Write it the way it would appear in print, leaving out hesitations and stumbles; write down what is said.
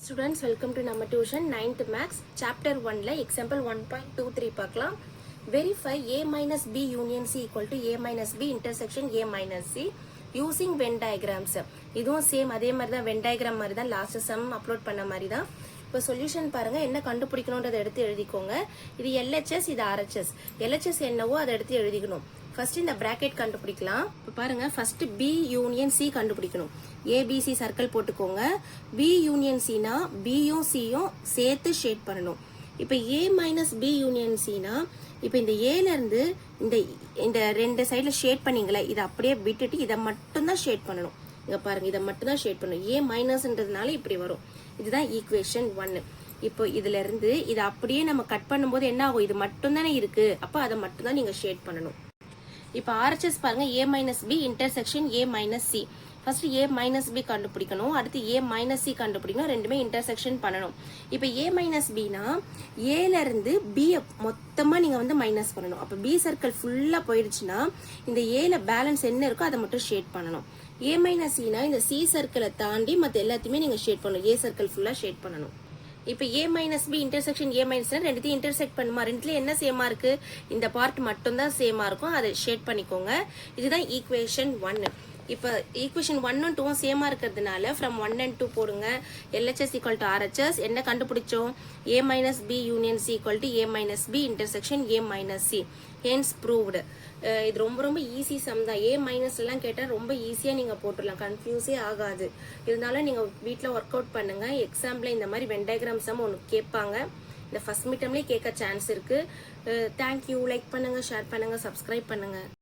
Students, welcome to நம்ம tuition 9th maths chapter 1 example 1.23 பார்க்கலாம். Verify a minus b union c equal to a minus b intersection a minus c using Venn diagrams. இதுவும் same அதே மாதிரி தான் Venn diagram மாதிரி தான் last some upload பண்ண மாதிரி தான். இப்போ சொல்யூஷன் பாருங்க, என்ன கண்டுபிடிக்கணும்ன்றதை எடுத்து எழுதிக்கோங்க. இது LHS, இது RHS. LHS என்னவோ அதை எடுத்து எழுதிக்கணும். ஃபர்ஸ்ட் இந்த பிராக்கெட் கண்டுபிடிக்கலாம். இப்போ பாருங்க, ஃபர்ஸ்ட் B யூனியன் C கண்டுபிடிக்கணும். ABC சர்க்கிள் போட்டுக்கோங்க. B யூனியன் Cனா Bயும் Cயும் சேர்த்து ஷேட் பண்ணணும். இப்போ A மைனஸ் B யூனியன் Cனா இப்போ இந்த ஏல இருந்து இந்த ரெண்டு சைடில் ஷேட் பண்ணீங்களே, இதை அப்படியே விட்டுட்டு இதை மட்டும்தான் ஷேட் பண்ணணும். இங்க பாருங்க, இதை மட்டும்தான் ஷேட் பண்ணணும். A மைனஸ்ன்றதுனால இப்படி வரும். இதுதான் ஈக்குவேஷன் 1. இப்போ இதுல இருந்து இதை அப்படியே நம்ம கட் பண்ணும்போது என்ன ஆகும்? இது மட்டும் தானே இருக்கு, அப்போ அதை மட்டும் தான் நீங்க ஷேட் பண்ணணும். இப்போ RHS பாருங்க, A minus B intersection A minus C. First A minus B கண்டுபிடிக்கணும், அடுத்து A மைனஸ் C கண்டுபிடிக்கணும், ரெண்டுமே இன்டர்செக்ஷன் பண்ணணும். இப்போ A மைனஸ் Bனா ஏல இருந்து B மொத்தமா நீங்க மைனஸ் பண்ணணும். அப்போ B சர்க்கிள் ஃபுல்லா போயிடுச்சுன்னா இந்த ஏல பேலன்ஸ் என்ன இருக்கோ அதை மட்டும் ஷேட் பண்ணணும். A மைனஸ் Cனா இந்த C சர்க்கிளை தாண்டி மற்ற எல்லாத்தையுமே நீங்க ஷேட் பண்ணணும். A சர்க்கிள் ஃபுல்லா ஷேட் பண்ணணும். இப்போ A minus B intersection A minus ரெண்டுத்தையும் இன்டர்செக்ட் பண்ணுமா? ரெண்டுல என்ன சேமா இருக்கு? இந்த பார்ட் மட்டும் தான் சேமா இருக்கும், அதை ஷேட் பண்ணிக்கோங்க. இதுதான் ஈக்குவேஷன் 1. இப்போ ஈக்குவேஷன் 1 2 சேமா இருக்கிறதுனால ஃப்ரம் 1 and 2 போடுங்க. LHS equal to RHS. என்ன கண்டுபிடிச்சோம்? A minus B union C equal to A minus B intersection A minus C. Hence proved. இது ரொம்ப ஈஸி சம் தான். A மைனஸ் எல்லாம் கேட்டால் ரொம்ப ஈஸியாக நீங்கள் போட்டுடலாம், கன்ஃபியூஸே ஆகாது. இருந்தாலும் நீங்கள் வீட்டில் ஒர்க் அவுட் பண்ணுங்க. எக்ஸாம்பிள் இந்த மாதிரி வென் டயக்ராம் சம் ஒன்று கேட்பாங்க. இந்த ஃபர்ஸ்ட் மீட்டம்லேயே கேட்க சான்ஸ் இருக்கு. தேங்க்யூ. லைக் பண்ணுங்க, ஷேர் பண்ணுங்க, சப்ஸ்கிரைப் பண்ணுங்க.